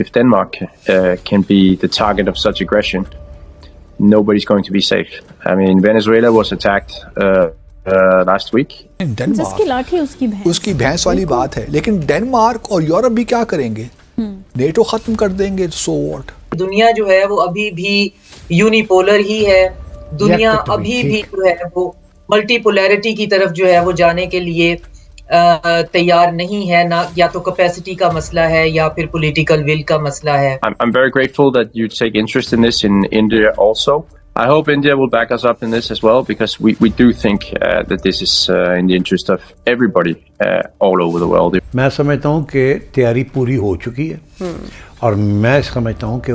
If Denmark can be the target of such aggression, nobody's going to be safe. I mean, Venezuela was attacked last week. जिसकी लाठी उसकी भैंस वाली बात है, लेकिन डेनमार्क और यूरोप भी क्या करेंगे? नेटो खत्म कर देंगे, सो व्हाट? दुनिया जो है वो अभी भी यूनिपोलर ही है। दुनिया अभी भी जो है वो मल्टीपोलैरिटी की तरफ जो है वो जाने के लिए तैयार नहीं है ना। या तो कैपेसिटी का मसला है या फिर पॉलिटिकल विल का मसला है। I'm very grateful that you take interest in this in India also. I hope India will back us up in this as well, because we do think that this is in the interest of everybody all over the world. मैं समझता हूँ कि तैयारी पूरी हो चुकी है और मैं समझता हूँ कि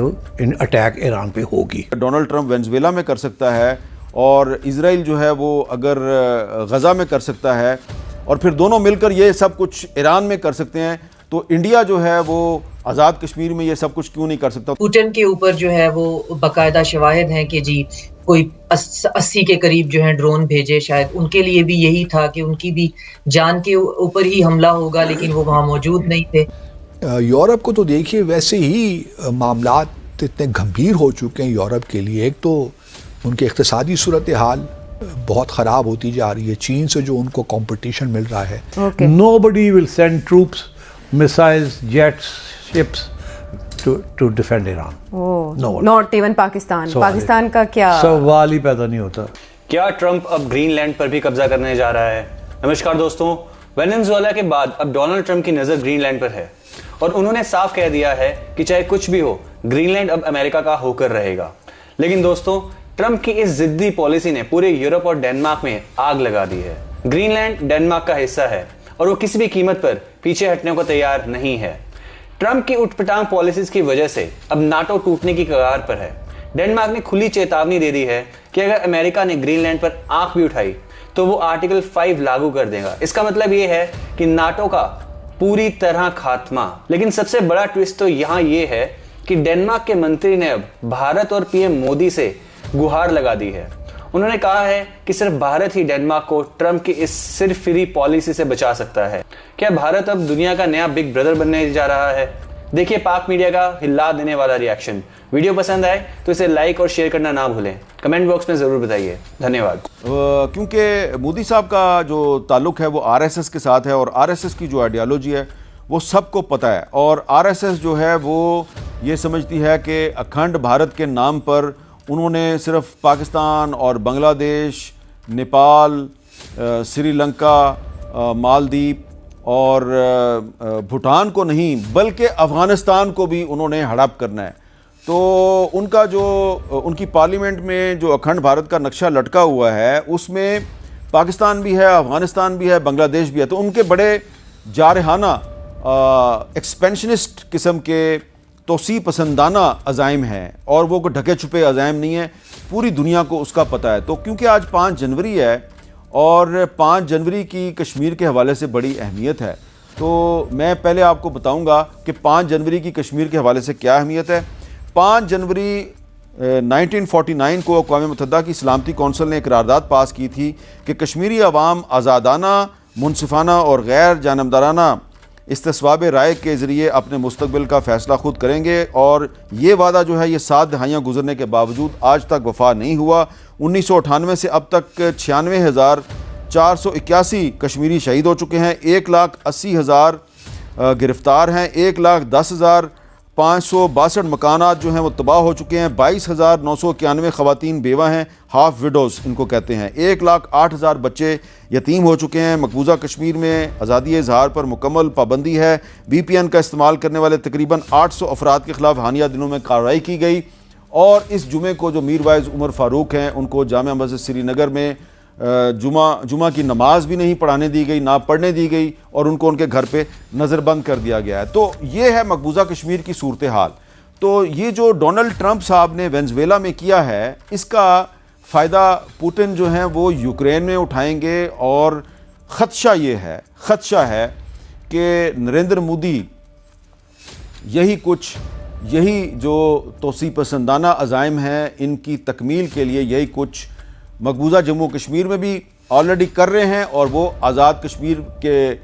अटैक ईरान पे होगी। डोनाल्ड ट्रंप वेनेजुएला में कर सकता है और इजराइल जो है वो अगर गज़ा में कर सकता है और फिर दोनों मिलकर ये सब कुछ ईरान में कर सकते हैं, तो इंडिया जो है वो आज़ाद कश्मीर में ये सब कुछ क्यों नहीं कर सकता? पुतिन के ऊपर जो है वो बाकायदा शवाहिद हैं कि जी कोई 80 के करीब जो है ड्रोन भेजे। शायद उनके लिए भी यही था कि उनकी भी जान के ऊपर ही हमला होगा, लेकिन वो वहाँ मौजूद नहीं थे। यूरोप को तो देखिए वैसे ही मामलात इतने गंभीर हो चुके हैं यूरोप के लिए। एक तो उनकी इक़्तिसादी सूरत हाल बहुत ख़राब होती जा रही है, चीन से जो उनको कंपटीशन मिल रहा है। Nobody will send troops, missiles, jets, ships to defend Iran. No one. Not even Pakistan. Pakistan का क्या सवाल ही पैदा नहीं होता। क्या ट्रंप अब ग्रीनलैंड पर भी कब्जा करने जा रहा है? नमस्कार दोस्तों, वेनेजुएला के बाद अब डोनाल्ड ट्रंप की नजर ग्रीनलैंड पर है और उन्होंने साफ कह दिया है कि चाहे कुछ भी हो, ग्रीनलैंड अब अमेरिका का होकर रहेगा। लेकिन दोस्तों, ट्रंप की इस जिद्दी पॉलिसी ने पूरे यूरोप और डेनमार्क में आग लगा दी है। ग्रीनलैंड डेनमार्क का हिस्सा है और वो किसी भी कीमत पर पीछे हटने को तैयार नहीं है। ट्रंप की उठपटांग पॉलिसीज की वजह से अब नाटो टूटने की कगार पर है। डेनमार्क ने खुली चेतावनी दे दी है कि अगर अमेरिका ने ग्रीनलैंड पर आंख भी उठाई तो वो आर्टिकल 5 लागू कर देगा। इसका मतलब ये है कि नाटो का पूरी तरह खात्मा। लेकिन सबसे बड़ा ट्विस्ट तो यहाँ ये है कि डेनमार्क के मंत्री ने अब भारत और पीएम मोदी से गुहार लगा दी है। उन्होंने कहा है कि सिर्फ भारत ही डेनमार्क को ट्रंप की इस सिर्फ फ्री पॉलिसी से बचा सकता है। क्या भारत अब दुनिया का नया बिग ब्रदर बनने जा रहा है? देखिए पाक मीडिया का हिला देने वाला रिएक्शन। वीडियो पसंद आए तो इसे लाइक और शेयर करना ना भूलें। कमेंट बॉक्स में जरूर बताइए। धन्यवाद। क्योंकि मोदी साहब का जो ताल्लुक है वो आरएसएस के साथ है और आरएसएस की जो आइडियोलॉजी है वो सबको पता है। और आरएसएस जो है वो ये समझती है कि अखंड भारत के नाम पर उन्होंने सिर्फ पाकिस्तान और बांग्लादेश, नेपाल, श्रीलंका, मालदीव और भूटान को नहीं बल्कि अफ़गानिस्तान को भी उन्होंने हड़प करना है। तो उनका जो उनकी पार्लियामेंट में जो अखंड भारत का नक्शा लटका हुआ है उसमें पाकिस्तान भी है, अफ़गानिस्तान भी है, बांग्लादेश भी है। तो उनके बड़े जारहाना एक्सपेंशनिस्ट किस्म के तोसी पसंदाना अज़ाइम हैं और वो ढके छुपे अज़ाइम नहीं है, पूरी दुनिया को उसका पता है। तो क्योंकि आज 5 जनवरी है और 5 जनवरी की कश्मीर के हवाले से बड़ी अहमियत है, तो मैं पहले आपको बताऊंगा कि 5 जनवरी की कश्मीर के हवाले से क्या अहमियत है। 5 जनवरी 1949 को अक़वाम मुत्तहिदा की सलामती कौंसिल ने करारदाद पास की थी कि कश्मीरी अवाम आज़ादाना, मुनसिफाना और गैर जानबदाराना इस्तिस्वाब राय के ज़रिए अपने मुस्तकबिल का फ़ैसला खुद करेंगे। और ये वादा जो है ये 7 दहाइयाँ गुजरने के बावजूद आज तक वफ़ा नहीं हुआ। 1998 से अब तक 96,481 कश्मीरी शहीद हो चुके हैं, 1,80,000 गिरफ़्तार हैं, 1,10,562 मकानात जो हैं वो तबाह हो चुके हैं, 22,991 ख़वातीन बेवा हैं, हाफ विडोज़ इनको कहते हैं, 1,08,000 बच्चे यतीम हो चुके हैं। मकबूजा कश्मीर में आज़ादी इजहार पर मुकम्मल पाबंदी है। VPN का इस्तेमाल करने वाले तकरीबन 800 अफराद के ख़िलाफ़ हालिया दिनों में कार्रवाई की गई। और इस जुमे को जो मीर वाइज उमर फ़ारूक हैं उनको जामिया मस्जिद श्रीनगर में जुमा की नमाज भी नहीं पढ़ाने दी गई, ना पढ़ने दी गई और उनको उनके घर पे नज़रबंद कर दिया गया है। तो ये है मकबूजा कश्मीर की सूरत हाल। तो ये जो डोनाल्ड ट्रंप साहब ने वेनेजुएला में किया है इसका फ़ायदा पुतिन जो हैं वो यूक्रेन में उठाएंगे। और ख़दशा है कि नरेंद्र मोदी यही जो तोसी पसंदाना अज़ाइम हैं इनकी तकमील के लिए यही कुछ मकबूजा जम्मू कश्मीर में भी ऑलरेडी कर रहे हैं। और वो आज़ाद कश्मीर के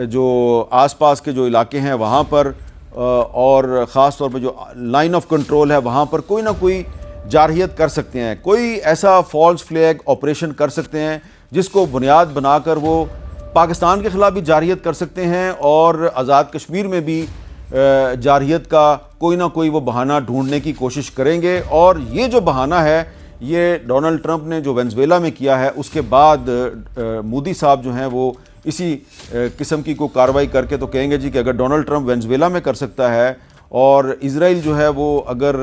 जो आसपास के जो इलाके हैं वहाँ पर और ख़ास तौर पर जो लाइन ऑफ कंट्रोल है वहाँ पर कोई ना कोई जारहियत कर सकते हैं, कोई ऐसा फॉल्स फ्लैग ऑपरेशन कर सकते हैं जिसको बुनियाद बनाकर वो पाकिस्तान के ख़िलाफ़ भी जारहियत कर सकते हैं और आज़ाद कश्मीर में भी जारहियत का कोई ना कोई वो बहाना ढूंढने की कोशिश करेंगे। और ये जो बहाना है ये डोनाल्ड ट्रंप ने जो वेनेजुएला में किया है उसके बाद मोदी साहब जो हैं वो इसी किस्म की कोई कार्रवाई करके तो कहेंगे जी कि अगर डोनाल्ड ट्रंप वेनेजुएला में कर सकता है और इजराइल जो है वो अगर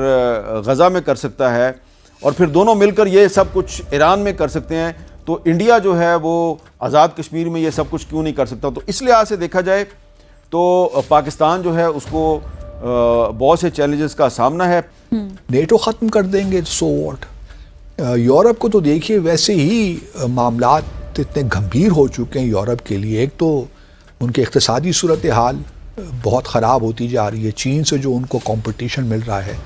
गज़ा में कर सकता है और फिर दोनों मिलकर ये सब कुछ ईरान में कर सकते हैं तो इंडिया जो है वो आज़ाद कश्मीर में ये सब कुछ क्यों नहीं कर सकता। तो इस लिहाज से देखा जाए तो पाकिस्तान जो है उसको बहुत से चैलेंजेस का सामना है। नेटो ख़त्म कर देंगे सो व्हाट। यूरोप को तो देखिए वैसे ही मामलात इतने गंभीर हो चुके हैं यूरोप के लिए। एक तो उनकी इक़्तिसादी सूरत हाल बहुत ख़राब होती जा रही है, चीन से जो उनको कंपटीशन मिल रहा है,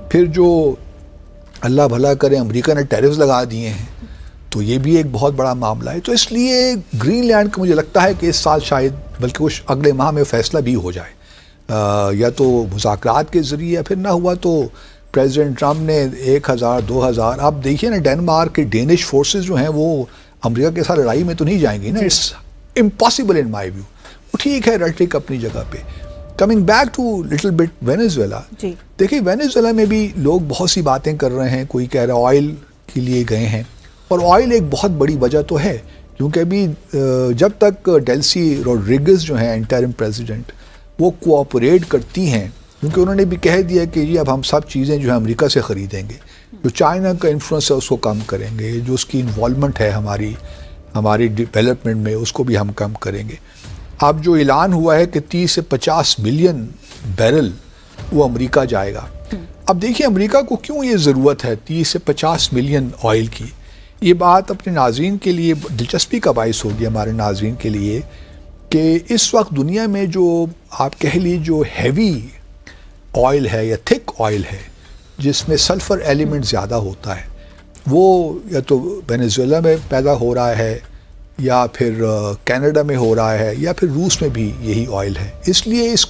फिर जो अल्लाह भला करे अमेरिका ने टैरिफ्स लगा दिए हैं तो ये भी एक बहुत बड़ा मामला है। तो इसलिए ग्रीनलैंड का मुझे लगता है कि इस साल शायद बल्कि कुछ अगले माह में फ़ैसला भी हो जाए, या तो मुज़ाकरात के ज़रिए या फिर ना हुआ तो प्रेसिडेंट ट्रंप ने 1000 2000 अब देखिए ना डेनमार्क के डेनिश फोर्सेस जो हैं वो अमेरिका के साथ लड़ाई में तो नहीं जाएंगी ना, it's impossible in my view. वो ठीक है रेटरिक अपनी जगह पे। Coming back to little bit Venezuela, देखिए वेनेजुएला में भी लोग बहुत सी बातें कर रहे हैं। कोई कह रहा है ऑयल के लिए गए हैं और ऑयल एक बहुत बड़ी वजह तो है क्योंकि अभी जब तक डेल्सी रोड्रिगेज जो हैं इंटरिम प्रेसिडेंट वो कोऑपरेट करती हैं क्योंकि उन्होंने भी कह दिया कि जी अब हम सब चीज़ें जो है अमेरिका से ख़रीदेंगे, जो चाइना का इन्फ्लुएंस है उसको कम करेंगे, जो उसकी इन्वॉल्वमेंट है हमारी डेवलपमेंट में उसको भी हम कम करेंगे। अब जो ऐलान हुआ है कि 30 से 50 मिलियन बैरल वो अमेरिका जाएगा। अब देखिए अमेरिका को क्यों ये ज़रूरत है 30 से 50 मिलियन ऑयल की। ये बात अपने नाज़रीन के लिए दिलचस्पी का बाइस होगी हमारे नाज़रीन के लिए कि इस वक्त दुनिया में जो आप कह लीजिए जो हैवी ऑयल है या थिक ऑयल है जिसमें सल्फ़र एलिमेंट ज़्यादा होता है वो या तो वेनेजुएला में पैदा हो रहा है या फिर कनाडा में हो रहा है या फिर रूस में भी यही ऑयल है। इसलिए इस